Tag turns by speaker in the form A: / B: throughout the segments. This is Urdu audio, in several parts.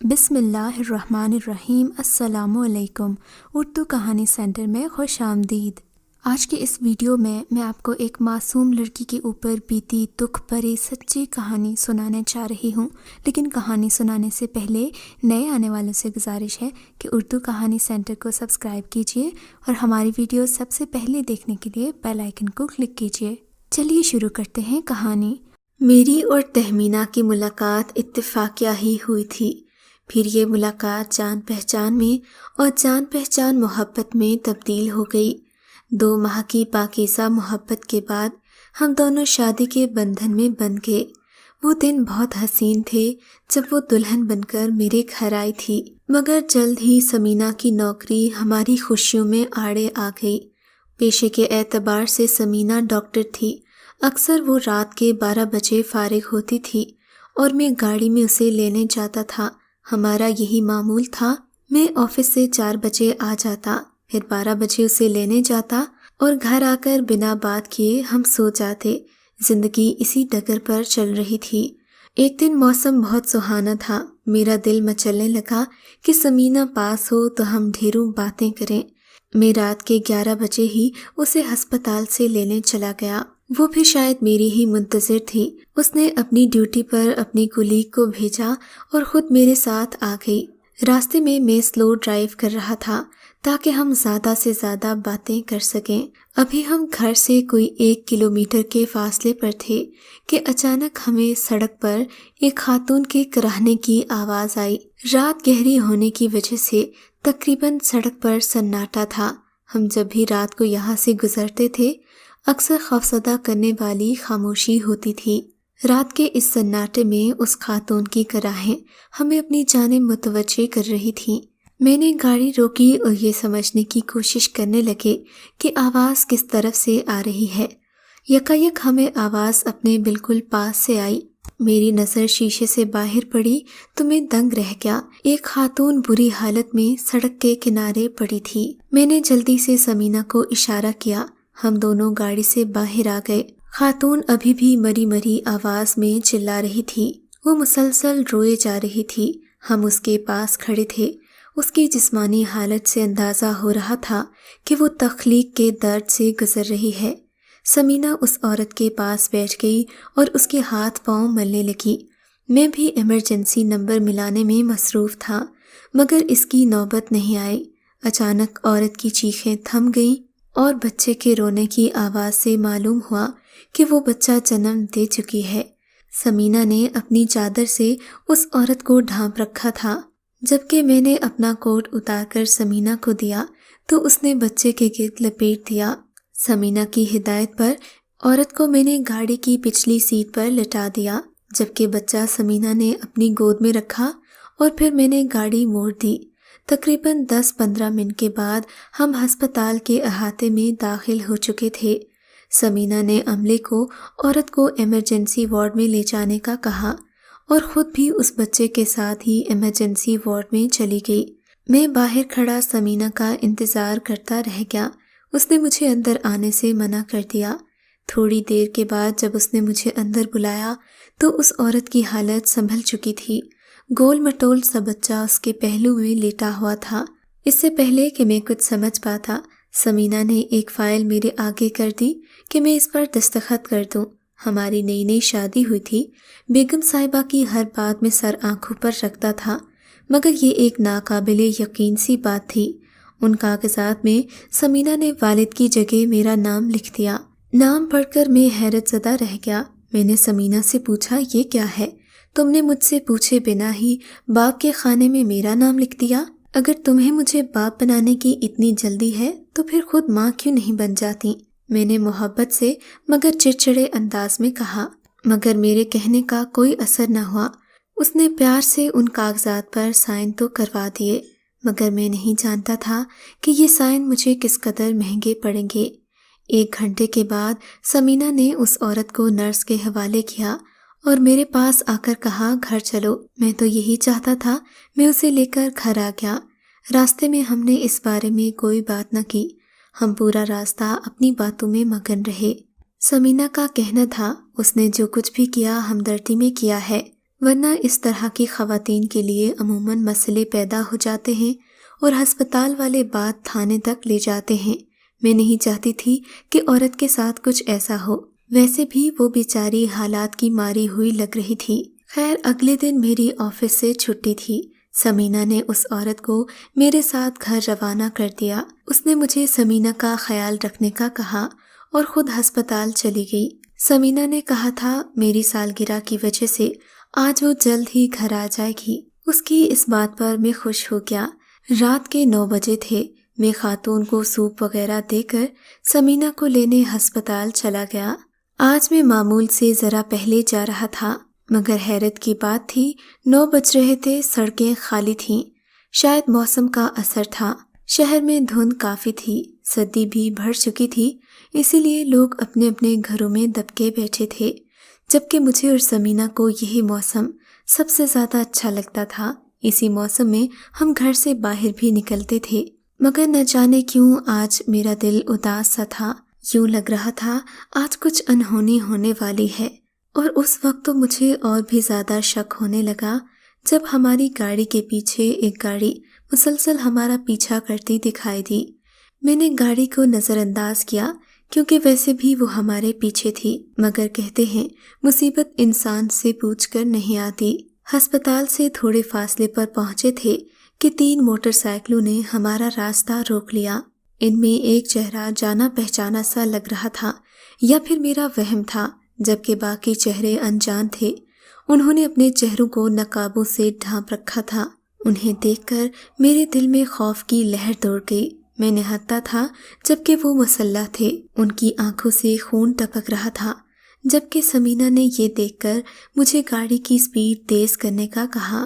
A: بسم اللہ الرحمن الرحیم۔ السلام علیکم۔ اردو کہانی سینٹر میں خوش آمدید۔ آج کے اس ویڈیو میں آپ کو ایک معصوم لڑکی کے اوپر بیتی دکھ بھری سچی کہانی سنانے چاہ رہی ہوں، لیکن کہانی سنانے سے پہلے نئے آنے والوں سے گزارش ہے کہ اردو کہانی سینٹر کو سبسکرائب کیجیے اور ہماری ویڈیو سب سے پہلے دیکھنے کے لیے بیل آئیکن کو کلک کیجیے۔ چلیے شروع کرتے ہیں کہانی۔ میری اور تہمینہ کی ملاقات اتفاقیہ ہی ہوئی تھی، پھر یہ ملاقات جان پہچان میں اور جان پہچان محبت میں تبدیل ہو گئی۔ 2 ماہ کی پاکیزہ محبت کے بعد ہم دونوں شادی کے بندھن میں بندھ گئے۔ وہ دن بہت حسین تھے جب وہ دلہن بن کر میرے گھر آئی تھی، مگر جلد ہی سمینہ کی نوکری ہماری خوشیوں میں آڑے آ گئی۔ پیشے کے اعتبار سے سمینہ ڈاکٹر تھی۔ اکثر وہ رات کے 12 بجے فارغ ہوتی تھی اور میں گاڑی میں اسے لینے جاتا تھا۔ ہمارا یہی معمول تھا، میں آفس سے 4 بجے آ جاتا، پھر 12 بجے اسے لینے جاتا اور گھر آ کر بنا بات کیے ہم سو جاتے۔ زندگی اسی ڈگر پر چل رہی تھی۔ ایک دن موسم بہت سہانا تھا، میرا دل مچلنے لگا کہ سمینہ پاس ہو تو ہم ڈھیروں باتیں کریں۔ میں رات کے 11 بجے ہی اسے ہسپتال سے لینے چلا گیا۔ وہ بھی شاید میری ہی منتظر تھی۔ اس نے اپنی ڈیوٹی پر اپنی کولیگ کو بھیجا اور خود میرے ساتھ آ گئی۔ راستے میں سلو ڈرائیو کر رہا تھا تاکہ ہم زیادہ سے زیادہ باتیں کر سکیں۔ ابھی ہم گھر سے کوئی 1 کلومیٹر کے فاصلے پر تھے کہ اچانک ہمیں سڑک پر ایک خاتون کے کراہنے کی آواز آئی۔ رات گہری ہونے کی وجہ سے تقریباً سڑک پر سناٹا تھا۔ ہم جب بھی رات کو یہاں سے گزرتے تھے اکثر خوفزدہ کرنے والی خاموشی ہوتی تھی۔ رات کے اس سناٹے میں اس خاتون کی کراہیں ہمیں اپنی جانب متوجہ کر رہی تھیں۔ میں نے گاڑی روکی اور یہ سمجھنے کی کوشش کرنے لگے کہ آواز کس طرف سے آ رہی ہے۔ یکایک ہمیں آواز اپنے بالکل پاس سے آئی۔ میری نظر شیشے سے باہر پڑی تو میں دنگ رہ گیا۔ ایک خاتون بری حالت میں سڑک کے کنارے پڑی تھی۔ میں نے جلدی سے سمینہ کو اشارہ کیا۔ ہم دونوں گاڑی سے باہر آ گئے۔ خاتون ابھی بھی مری مری آواز میں چلا رہی تھی۔ وہ مسلسل روئے جا رہی تھی۔ ہم اس کے پاس کھڑے تھے۔ اس کی جسمانی حالت سے اندازہ ہو رہا تھا کہ وہ تخلیق کے درد سے گزر رہی ہے۔ سمینہ اس عورت کے پاس بیٹھ گئی اور اس کے ہاتھ پاؤں ملنے لگی۔ میں بھی ایمرجنسی نمبر ملانے میں مصروف تھا، مگر اس کی نوبت نہیں آئی۔ اچانک عورت کی چیخیں تھم گئیں اور بچے کے رونے کی آواز سے معلوم ہوا کہ وہ بچہ جنم دے چکی ہے۔ سمینہ نے اپنی چادر سے اس عورت کو ڈھانپ رکھا تھا۔ جبکہ میں نے اپنا کوٹ اتار کر سمینہ کو دیا تو اس نے بچے کے گرد لپیٹ دیا۔ سمینہ کی ہدایت پر عورت کو میں نے گاڑی کی پچھلی سیٹ پر لٹا دیا، جبکہ بچہ سمینہ نے اپنی گود میں رکھا اور پھر میں نے گاڑی موڑ دی۔ تقریباً 10-15 منٹ کے بعد ہم ہسپتال کے احاطے میں داخل ہو چکے تھے۔ سمینہ نے عملے کو عورت کو ایمرجنسی وارڈ میں لے جانے کا کہا اور خود بھی اس بچے کے ساتھ ہی ایمرجنسی وارڈ میں چلی گئی۔ میں باہر کھڑا سمینہ کا انتظار کرتا رہ گیا۔ اس نے مجھے اندر آنے سے منع کر دیا۔ تھوڑی دیر کے بعد جب اس نے مجھے اندر بلایا تو اس عورت کی حالت سنبھل چکی تھی۔ گول مٹول سا بچہ اس کے پہلو میں لیٹا ہوا تھا۔ اس سے پہلے کہ میں کچھ سمجھ پاتا، سمینہ نے ایک فائل میرے آگے کر دی کہ میں اس پر دستخط کر دوں۔ ہماری نئی شادی ہوئی تھی۔ بیگم صاحبہ کی ہر بات میں سر آنکھوں پر رکھتا تھا، مگر یہ ایک ناقابل یقین سی بات تھی۔ ان کاغذات میں سمینہ نے والد کی جگہ میرا نام لکھ دیا۔ نام پڑھ کر میں حیرت زدہ رہ گیا۔ میں نے سمینہ سے پوچھا، یہ کیا ہے؟ تم نے مجھ سے پوچھے بنا ہی باپ کے خانے میں میرا نام لکھ دیا۔ اگر تمہیں مجھے باپ بنانے کی اتنی جلدی ہے تو پھر خود ماں کیوں نہیں بن جاتی؟ میں نے محبت سے مگر چڑچڑے انداز میں کہا، مگر میرے کہنے کا کوئی اثر نہ ہوا۔ اس نے پیار سے ان کاغذات پر سائن تو کروا دیے، مگر میں نہیں جانتا تھا کہ یہ سائن مجھے کس قدر مہنگے پڑیں گے۔ 1 گھنٹے کے بعد سمینہ نے اس عورت کو نرس کے حوالے کیا اور میرے پاس آ کر کہا، گھر چلو۔ میں تو یہی چاہتا تھا، میں اسے لے کر گھر آ گیا۔ راستے میں ہم نے اس بارے میں کوئی بات نہ کی۔ ہم پورا راستہ اپنی باتوں میں مگن رہے۔ سمینہ کا کہنا تھا، اس نے جو کچھ بھی کیا ہمدردی میں کیا ہے۔ ورنہ اس طرح کی خواتین کے لیے عموماً مسئلے پیدا ہو جاتے ہیں اور ہسپتال والے بات تھانے تک لے جاتے ہیں۔ میں نہیں چاہتی تھی کہ عورت کے ساتھ کچھ ایسا ہو، ویسے بھی وہ بیچاری حالات کی ماری ہوئی لگ رہی تھی۔ خیر اگلے دن میری آفس سے چھٹی تھی۔ سمینہ نے اس عورت کو میرے ساتھ گھر روانہ کر دیا۔ اس نے مجھے سمینہ کا خیال رکھنے کا کہا اور خود ہسپتال چلی گئی۔ سمینہ نے کہا تھا میری سالگرہ کی وجہ سے آج وہ جلد ہی گھر آ جائے گی۔ اس کی اس بات پر میں خوش ہو گیا۔ رات کے 9 بجے تھے۔ میں خاتون کو سوپ وغیرہ دے کر سمینہ کو لینے ہسپتال چلا گیا۔ آج میں معمول سے ذرا پہلے جا رہا تھا، مگر حیرت کی بات تھی 9 بج رہے تھے، سڑکیں خالی تھیں۔ شاید موسم کا اثر تھا۔ شہر میں دھند کافی تھی، سردی بھی بڑھ چکی تھی، اسی لیے لوگ اپنے اپنے گھروں میں دبکے بیٹھے تھے، جبکہ مجھے اور سمینہ کو یہی موسم سب سے زیادہ اچھا لگتا تھا۔ اسی موسم میں ہم گھر سے باہر بھی نکلتے تھے، مگر نہ جانے کیوں آج میرا دل اداس سا تھا۔ یوں لگ رہا تھا آج کچھ انہونی ہونے والی ہے۔ اور اس وقت تو مجھے اور بھی زیادہ شک ہونے لگا جب ہماری گاڑی کے پیچھے ایک گاڑی مسلسل ہمارا پیچھا کرتی دکھائی دی۔ میں نے گاڑی کو نظر انداز کیا کیونکہ ویسے بھی وہ ہمارے پیچھے تھی، مگر کہتے ہیں مصیبت انسان سے پوچھ کر نہیں آتی۔ ہسپتال سے تھوڑے فاصلے پر پہنچے تھے کہ 3 موٹر سائیکلوں نے ہمارا راستہ روک لیا۔ ان میں ایک چہرہ جانا پہچانا سا لگ رہا تھا، یا پھر میرا وہم تھا، جبکہ باقی چہرے انجان تھے۔ انہوں نے اپنے چہروں کو نقابوں سے ڈھانپ رکھا تھا۔ انہیں دیکھ کر میرے دل میں خوف کی لہر دوڑ گئی۔ میں نہتا تھا جبکہ وہ مسلح تھے، ان کی آنکھوں سے خون ٹپک رہا تھا۔ جبکہ سمینہ نے یہ دیکھ کر مجھے گاڑی کی سپیڈ تیز کرنے کا کہا،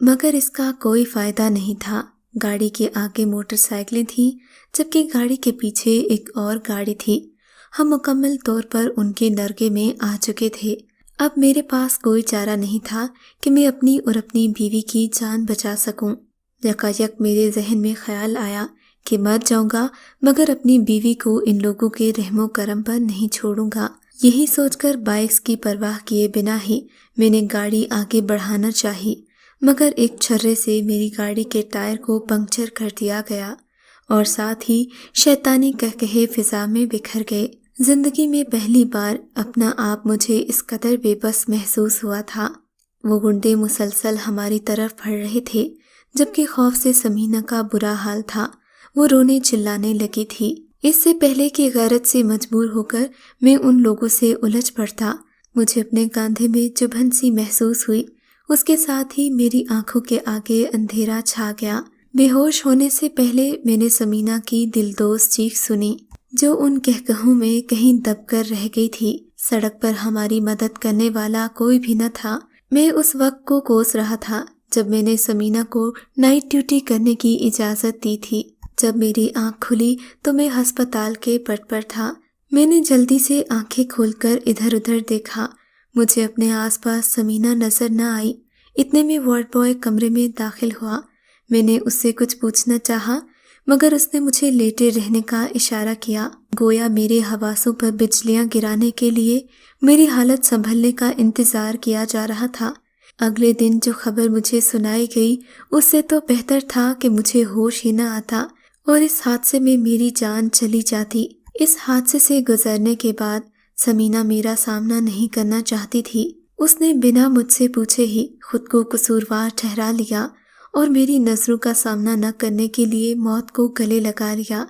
A: مگر اس کا کوئی فائدہ نہیں تھا۔ گاڑی کے آگے موٹر سائیکلیں تھیں، جبکہ گاڑی کے پیچھے ایک اور گاڑی تھی۔ ہم مکمل طور پر ان کے نرغے میں آ چکے تھے۔ اب میرے پاس کوئی چارہ نہیں تھا کہ میں اپنی اور اپنی بیوی کی جان بچا سکوں۔ یکایک میرے ذہن میں خیال آیا کہ مر جاؤں گا مگر اپنی بیوی کو ان لوگوں کے رحم و کرم پر نہیں چھوڑوں گا۔ یہی سوچ کر بائکس کی پرواہ کیے بنا ہی میں نے گاڑی آگے بڑھانا چاہی، مگر ایک چھرے سے میری گاڑی کے ٹائر کو پنکچر کر دیا گیا اور ساتھ ہی شیطانی قہقہے فضا میں بکھر گئے۔ زندگی میں پہلی بار اپنا آپ مجھے اس قدر بے بس محسوس ہوا تھا۔ وہ گنڈے مسلسل ہماری طرف بڑھ رہے تھے، جبکہ خوف سے سمینہ کا برا حال تھا۔ وہ رونے چلانے لگی تھی۔ اس سے پہلے کہ غیرت سے مجبور ہو کر میں ان لوگوں سے الجھ پڑتا، مجھے اپنے کاندھے میں چبھن سی محسوس ہوئی۔ اس کے ساتھ ہی میری آنکھوں کے آگے اندھیرا چھا گیا۔ بے ہوش ہونے سے پہلے میں نے سمینہ کی دلدوز چیخ سنی، جو ان کہکہوں میں کہیں دب کر رہ گئی تھی۔ سڑک پر ہماری مدد کرنے والا کوئی بھی نہ تھا۔ میں اس وقت کو کوس رہا تھا جب میں نے سمینہ کو نائٹ ڈیوٹی کرنے کی اجازت دی تھی۔ جب میری آنکھ کھلی تو میں ہسپتال کے پٹ پر تھا۔ میں نے جلدی سے آنکھیں کھول کر ادھر ادھر دیکھا۔ مجھے اپنے آس پاس سمینہ نظر نہ آئی۔ اتنے میں وارڈ بوائے کمرے میں داخل ہوا۔ میں نے اس سے کچھ پوچھنا چاہا، مگر اس نے مجھے لیٹے رہنے کا اشارہ کیا، گویا میرے حواسوں پر بجلیاں گرانے کے لیے میری حالت سنبھلنے کا انتظار کیا جا رہا تھا۔ اگلے دن جو خبر مجھے سنائی گئی اس سے تو بہتر تھا کہ مجھے ہوش ہی نہ آتا اور اس حادثے میں میری جان چلی جاتی۔ اس حادثے سے گزرنے کے بعد سمینہ میرا سامنا نہیں کرنا چاہتی تھی۔ اس نے بنا مجھ سے پوچھے ہی خود کو قصوروار ٹھہرا لیا اور میری نظروں کا سامنا نہ کرنے کے لیے موت کو گلے لگا لیا۔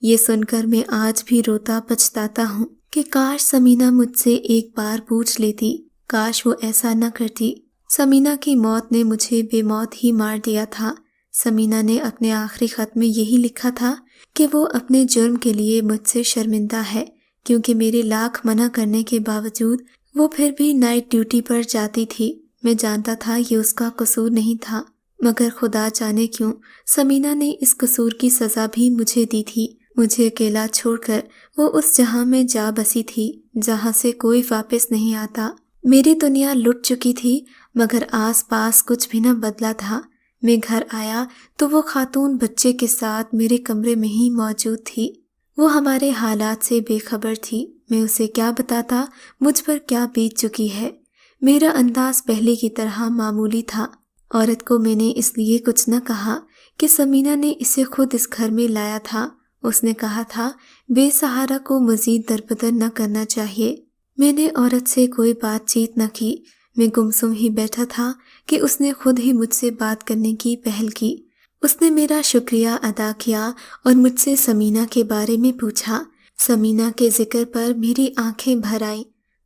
A: یہ سن کر میں آج بھی روتا پچھتاتا ہوں کہ کاش سمینہ مجھ سے ایک بار پوچھ لیتی، کاش وہ ایسا نہ کرتی۔ سمینہ کی موت نے مجھے بے موت ہی مار دیا تھا۔ سمینہ نے اپنے آخری خط میں یہی لکھا تھا کہ وہ اپنے جرم کے لیے مجھ سے شرمندہ ہے، کیونکہ میرے لاکھ منع کرنے کے باوجود وہ پھر بھی نائٹ ڈیوٹی پر جاتی تھی۔ میں جانتا تھا یہ اس کا قصور نہیں تھا، مگر خدا جانے کیوں سمینہ نے اس قصور کی سزا بھی مجھے دی تھی۔ مجھے اکیلا چھوڑ کر وہ اس جہاں میں جا بسی تھی جہاں سے کوئی واپس نہیں آتا۔ میری دنیا لٹ چکی تھی، مگر آس پاس کچھ بھی نہ بدلا تھا۔ میں گھر آیا تو وہ خاتون بچے کے ساتھ میرے کمرے میں ہی موجود تھی۔ وہ ہمارے حالات سے بے خبر تھی۔ میں اسے کیا بتاتا مجھ پر کیا بیت چکی ہے۔ میرا انداز پہلے کی طرح معمولی تھا۔ عورت کو میں نے اس لیے کچھ نہ کہا کہ سمینہ نے اسے خود اس گھر میں لایا تھا۔ اس نے کہا تھا بے سہارا کو مزید دربدر نہ کرنا چاہیے۔ میں نے عورت سے کوئی بات چیت نہ کی، میں گمسم ہی بیٹھا تھا کہ اس نے خود ہی مجھ سے بات کرنے کی پہل کی۔ اس نے میرا شکریہ ادا کیا اور مجھ سے سمینہ کے بارے میں پوچھا۔ سمینہ کے ذکر پر میری آنکھیں بھر آئیں۔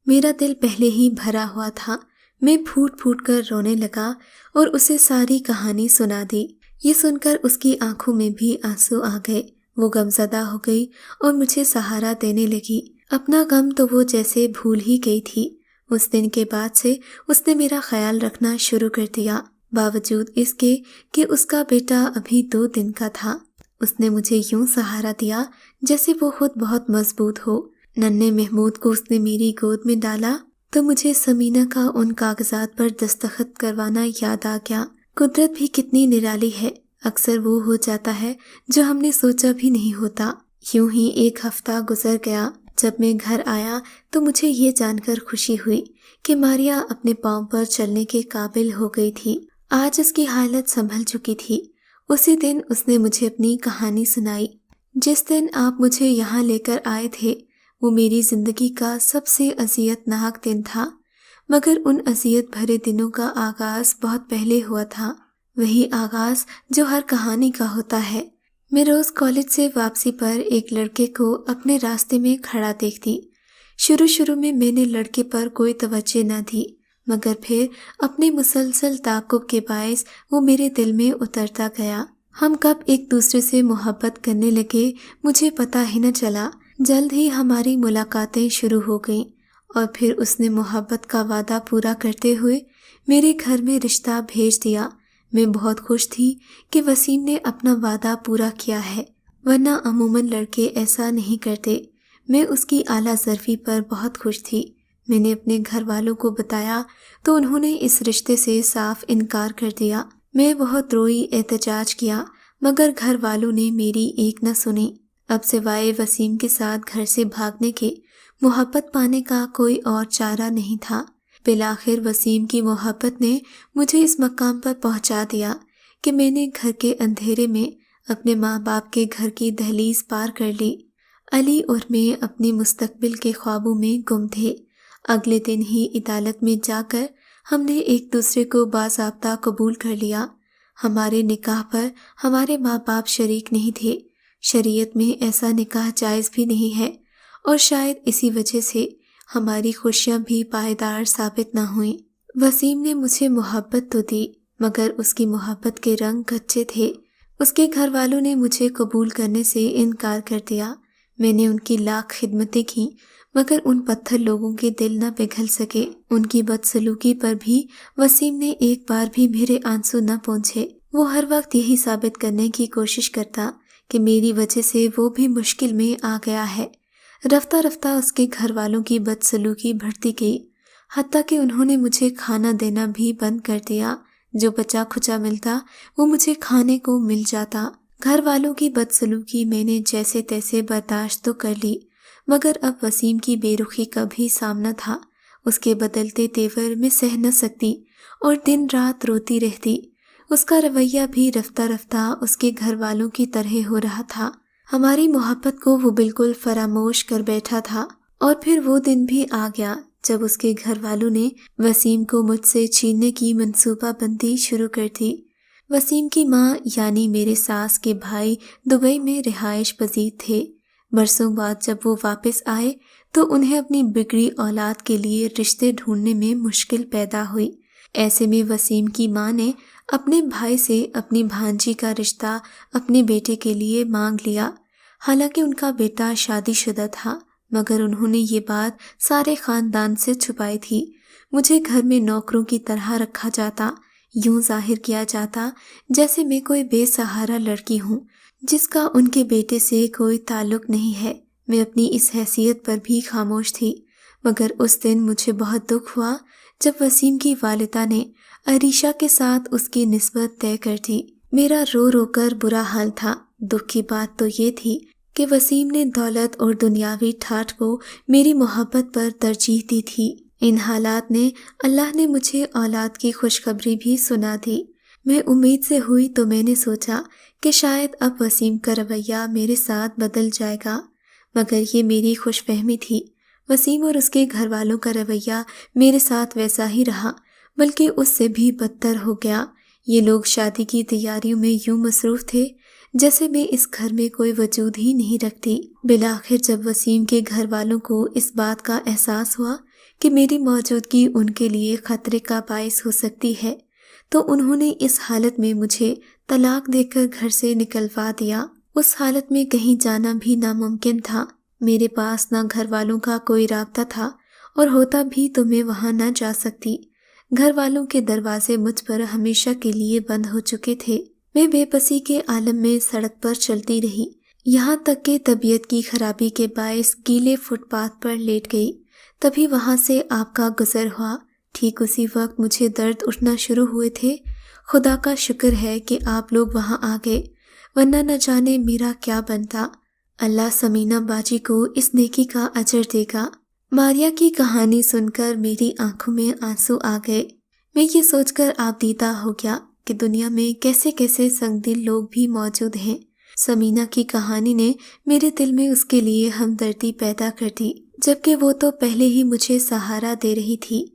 A: میرا دل پہلے ہی بھرا ہوا تھا۔ میں پھوٹ پھوٹ کر رونے لگا اور اسے ساری کہانی سنا دی۔ یہ سن کر اس کی آنکھوں میں بھی آنسو آ گئے۔ وہ غمزدہ ہو گئی اور مجھے سہارا دینے لگی۔ اپنا غم تو وہ جیسے بھول ہی گئی تھی۔ اس دن کے بعد سے اس نے میرا خیال رکھنا شروع کر دیا، باوجود اس کے کہ اس کا بیٹا ابھی 2 دن کا تھا۔ اس نے مجھے یوں سہارا دیا جیسے وہ خود بہت مضبوط ہو۔ ننھے محمود کو اس نے میری گود میں ڈالا تو مجھے سمینہ کا ان کاغذات پر دستخط کروانا یاد آ گیا۔ قدرت بھی کتنی نرالی ہے، اکثر وہ ہو جاتا ہے جو ہم نے سوچا بھی نہیں ہوتا۔ یوں ہی 1 ہفتہ گزر گیا۔ جب میں گھر آیا تو مجھے یہ جان کر خوشی ہوئی کہ ماریا اپنے پاؤں پر چلنے کے قابل ہو گئی تھی۔ آج اس کی حالت سنبھل چکی تھی۔ اسی دن اس نے مجھے اپنی کہانی سنائی۔ جس دن آپ مجھے یہاں لے کر آئے تھے وہ میری زندگی کا سب سے اذیت ناک دن تھا، مگر ان اذیت بھرے دنوں کا آغاز بہت پہلے ہوا تھا، وہی آغاز جو ہر کہانی کا ہوتا ہے۔ میں روز کالج سے واپسی پر ایک لڑکے کو اپنے راستے میں کھڑا دیکھتی۔ شروع میں نے لڑکے پر کوئی توجہ نہ دی، مگر پھر اپنے مسلسل تعاقب کے باعث وہ میرے دل میں اترتا گیا۔ ہم کب ایک دوسرے سے محبت کرنے لگے مجھے پتہ ہی نہ چلا۔ جلد ہی ہماری ملاقاتیں شروع ہو گئیں اور پھر اس نے محبت کا وعدہ پورا کرتے ہوئے میرے گھر میں رشتہ بھیج دیا۔ میں بہت خوش تھی کہ وسیم نے اپنا وعدہ پورا کیا ہے، ورنہ عموماً لڑکے ایسا نہیں کرتے۔ میں اس کی اعلیٰ ظرفی پر بہت خوش تھی۔ میں نے اپنے گھر والوں کو بتایا تو انہوں نے اس رشتے سے صاف انکار کر دیا۔ میں بہت روئی، احتجاج کیا، مگر گھر والوں نے میری ایک نہ سنی۔ اب سوائے وسیم کے ساتھ گھر سے بھاگنے کے محبت پانے کا کوئی اور چارہ نہیں تھا۔ بالآخر وسیم کی محبت نے مجھے اس مقام پر پہنچا دیا کہ میں نے گھر کے اندھیرے میں اپنے ماں باپ کے گھر کی دہلیز پار کر لی۔ علی اور میں اپنی مستقبل کے خوابوں میں گم تھے۔ اگلے دن ہی عدالت میں جا کر ہم نے ایک دوسرے کو باضابطہ قبول کر لیا۔ ہمارے نکاح پر ہمارے ماں باپ شریک نہیں تھے۔ شریعت میں ایسا نکاح جائز بھی نہیں ہے، اور شاید اسی وجہ سے ہماری خوشیاں بھی پائیدار ثابت نہ ہوئیں۔ وسیم نے مجھے محبت تو دی، مگر اس کی محبت کے رنگ کچے تھے۔ اس کے گھر والوں نے مجھے قبول کرنے سے انکار کر دیا۔ میں نے ان کی لاکھ خدمتیں کیں، مگر ان پتھر لوگوں کے دل نہ پگھل سکے۔ ان کی بدسلوکی پر بھی وسیم نے ایک بار بھی میرے آنسو نہ پونچھے۔ وہ ہر وقت یہی ثابت کرنے کی کوشش کرتا کہ میری وجہ سے وہ بھی مشکل میں آ گیا ہے۔ رفتہ رفتہ اس کے گھر والوں کی بدسلوکی بڑھتی گئی، حتیٰ کہ انہوں نے مجھے کھانا دینا بھی بند کر دیا۔ جو بچا کھچا ملتا وہ مجھے کھانے کو مل جاتا۔ گھر والوں کی بدسلوکی میں نے جیسے تیسے برداشت تو کر لی، مگر اب وسیم کی بے رخی کا بھی سامنا تھا۔ اس کے بدلتے تیور میں سہ نہ سکتی اور دن رات روتی رہتی۔ اس کا رویہ بھی رفتہ رفتہ اس کے گھر والوں کی طرح ہو رہا تھا۔ ہماری محبت کو وہ بالکل فراموش کر بیٹھا تھا۔ اور پھر وہ دن بھی آ گیا جب اس کے گھر والوں نے وسیم کو مجھ سے چھیننے کی منصوبہ بندی شروع کر دی۔ وسیم کی ماں یعنی میرے ساس کے بھائی دبئی میں رہائش پذیر تھے۔ برسوں بعد جب وہ واپس آئے تو انہیں اپنی بگڑی اولاد کے لیے رشتے ڈھونڈنے میں مشکل پیدا ہوئی۔ ایسے میں وسیم کی ماں نے اپنے بھائی سے اپنی بھانجی کا رشتہ اپنے بیٹے کے لیے مانگ لیا۔ حالانکہ ان کا بیٹا شادی شدہ تھا، مگر انہوں نے یہ بات سارے خاندان سے چھپائی تھی۔ مجھے گھر میں نوکروں کی طرح رکھا جاتا، یوں ظاہر کیا جاتا جیسے میں کوئی بے سہارا لڑکی ہوں جس کا ان کے بیٹے سے کوئی تعلق نہیں ہے۔ میں اپنی اس حیثیت پر بھی خاموش تھی، مگر اس دن مجھے بہت دکھ ہوا جب وسیم کی والدہ نے عریشہ کے ساتھ اس کی نسبت طے کر دی۔ میرا رو رو کر برا حال تھا۔ دکھ کی بات تو یہ تھی کہ وسیم نے دولت اور دنیاوی ٹھاٹھ کو میری محبت پر ترجیح دی تھی۔ ان حالات نے اللہ نے مجھے اولاد کی خوشخبری بھی سنا دی۔ میں امید سے ہوئی تو میں نے سوچا کہ شاید اب وسیم کا رویہ میرے ساتھ بدل جائے گا، مگر یہ میری خوش فہمی تھی۔ وسیم اور اس کے گھر والوں کا رویہ میرے ساتھ ویسا ہی رہا، بلکہ اس سے بھی بدتر ہو گیا۔ یہ لوگ شادی کی تیاریوں میں یوں مصروف تھے جیسے میں اس گھر میں کوئی وجود ہی نہیں رکھتی۔ بالآخر جب وسیم کے گھر والوں کو اس بات کا احساس ہوا کہ میری موجودگی ان کے لیے خطرے کا باعث ہو سکتی ہے، تو انہوں نے اس حالت میں مجھے طلاق دے کر گھر سے نکلوا دیا۔ اس حالت میں کہیں جانا بھی ناممکن تھا۔ میرے پاس نہ گھر والوں کا کوئی رابطہ تھا، اور ہوتا بھی تو میں وہاں نہ جا سکتی۔ گھر والوں کے دروازے مجھ پر ہمیشہ کے لیے بند ہو چکے تھے۔ میں بے بسی کے عالم میں سڑک پر چلتی رہی، یہاں تک کہ طبیعت کی خرابی کے باعث گیلے فٹ پاتھ پر لیٹ گئی۔ تبھی وہاں سے آپ کا گزر ہوا۔ ٹھیک اسی وقت مجھے درد اٹھنا شروع ہوئے تھے۔ خدا کا شکر ہے کہ آپ لوگ وہاں آ گئے، ورنہ نہ جانے میرا کیا بنتا۔ اللہ سمینہ باجی کو اس نیکی کا اجر دے گا۔ ماریا کی کہانی سن کر میری آنکھوں میں آنسو آ گئے۔ میں یہ سوچ کر آبدیدہ ہو گیا کہ دنیا میں کیسے کیسے سنگ دل لوگ بھی موجود ہیں۔ سمینہ کی کہانی نے میرے دل میں اس کے لیے ہمدردی پیدا کر دی، جبکہ وہ تو پہلے ہی مجھے سہارا دے رہی تھی۔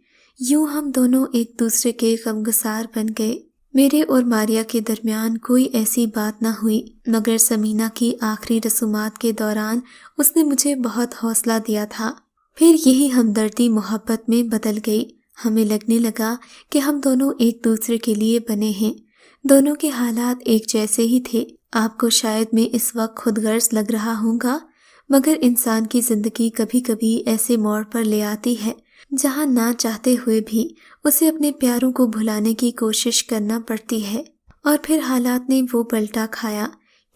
A: یوں ہم دونوں ایک دوسرے کے غمگسار بن گئے۔ میرے اور ماریا کے درمیان کوئی ایسی بات نہ ہوئی، مگر سمینہ کی آخری رسومات کے دوران اس نے مجھے بہت حوصلہ دیا تھا۔ پھر یہی ہمدردی محبت میں بدل گئی۔ ہمیں لگنے لگا کہ ہم دونوں ایک دوسرے کے لیے بنے ہیں۔ دونوں کے حالات ایک جیسے ہی تھے۔ آپ کو شاید میں اس وقت خود غرض لگ رہا ہوں گا، مگر انسان کی زندگی کبھی کبھی ایسے موڑ پر لے آتی ہے جہاں نہ چاہتے ہوئے بھی اسے اپنے پیاروں کو بھلانے کی کوشش کرنا پڑتی ہے۔ اور پھر حالات نے وہ پلٹا کھایا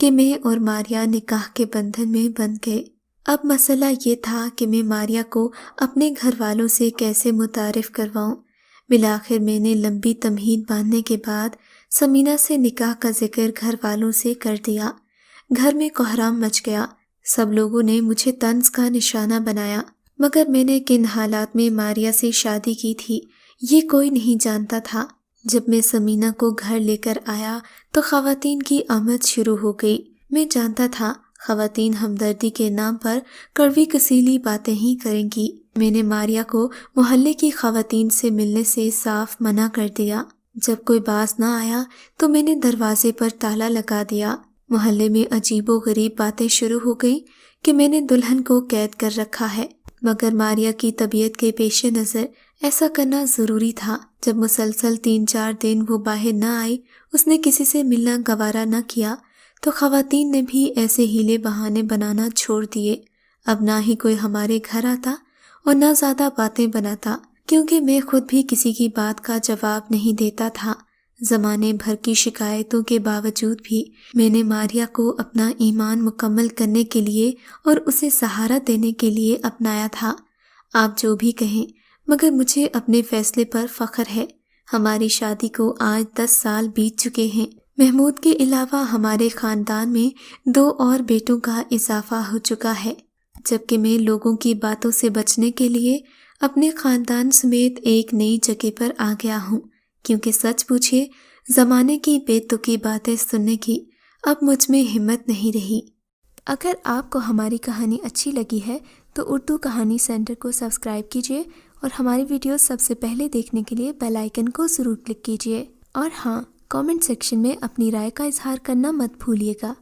A: کہ میں اور ماریا نکاح کے بندھن میں بندھ گئے۔ اب مسئلہ یہ تھا کہ میں ماریا کو اپنے گھر والوں سے کیسے متعارف کرواؤں۔ بالآخر میں نے لمبی تمہید باندھنے کے بعد سمینہ سے نکاح کا ذکر گھر والوں سے کر دیا۔ گھر میں کوہرام مچ گیا۔ سب لوگوں نے مجھے طنز کا نشانہ بنایا، مگر میں نے کن حالات میں ماریا سے شادی کی تھی یہ کوئی نہیں جانتا تھا۔ جب میں سمینہ کو گھر لے کر آیا تو خواتین کی آمد شروع ہو گئی۔ میں جانتا تھا خواتین ہمدردی کے نام پر کڑوی کسیلی باتیں ہی کریں گی۔ میں نے ماریا کو محلے کی خواتین سے ملنے سے صاف منع کر دیا۔ جب کوئی باز نہ آیا تو میں نے دروازے پر تالا لگا دیا۔ محلے میں عجیب و غریب باتیں شروع ہو گئیں کہ میں نے دلہن کو قید کر رکھا ہے، مگر ماریا کی طبیعت کے پیش نظر ایسا کرنا ضروری تھا۔ جب مسلسل 3-4 دن وہ باہر نہ آئی، اس نے کسی سے ملنا گوارا نہ کیا، تو خواتین نے بھی ایسے ہیلے بہانے بنانا چھوڑ دیے۔ اب نہ ہی کوئی ہمارے گھر آتا اور نہ زیادہ باتیں بناتا، کیونکہ میں خود بھی کسی کی بات کا جواب نہیں دیتا تھا۔ زمانے بھر کی شکایتوں کے باوجود بھی میں نے ماریا کو اپنا ایمان مکمل کرنے کے لیے اور اسے سہارا دینے کے لیے اپنایا تھا۔ آپ جو بھی کہیں، مگر مجھے اپنے فیصلے پر فخر ہے۔ ہماری شادی کو آج 10 سال بیت چکے ہیں۔ محمود کے علاوہ ہمارے خاندان میں 2 اور بیٹوں کا اضافہ ہو چکا ہے، جبکہ میں لوگوں کی باتوں سے بچنے کے لیے اپنے خاندان سمیت ایک نئی جگہ پر آ گیا ہوں، کیونکہ سچ پوچھے زمانے کی بے تکی باتیں سننے کی اب مجھ میں ہمت نہیں رہی۔ اگر آپ کو ہماری کہانی اچھی لگی ہے تو اردو کہانی سینٹر کو سبسکرائب کیجیے، اور ہماری ویڈیوز سب سے پہلے دیکھنے کے لیے بیل آئیکن کو ضرور کلک کیجیے۔ اور ہاں، کامنٹ سیکشن میں اپنی رائے کا اظہار کرنا مت بھولیے گا۔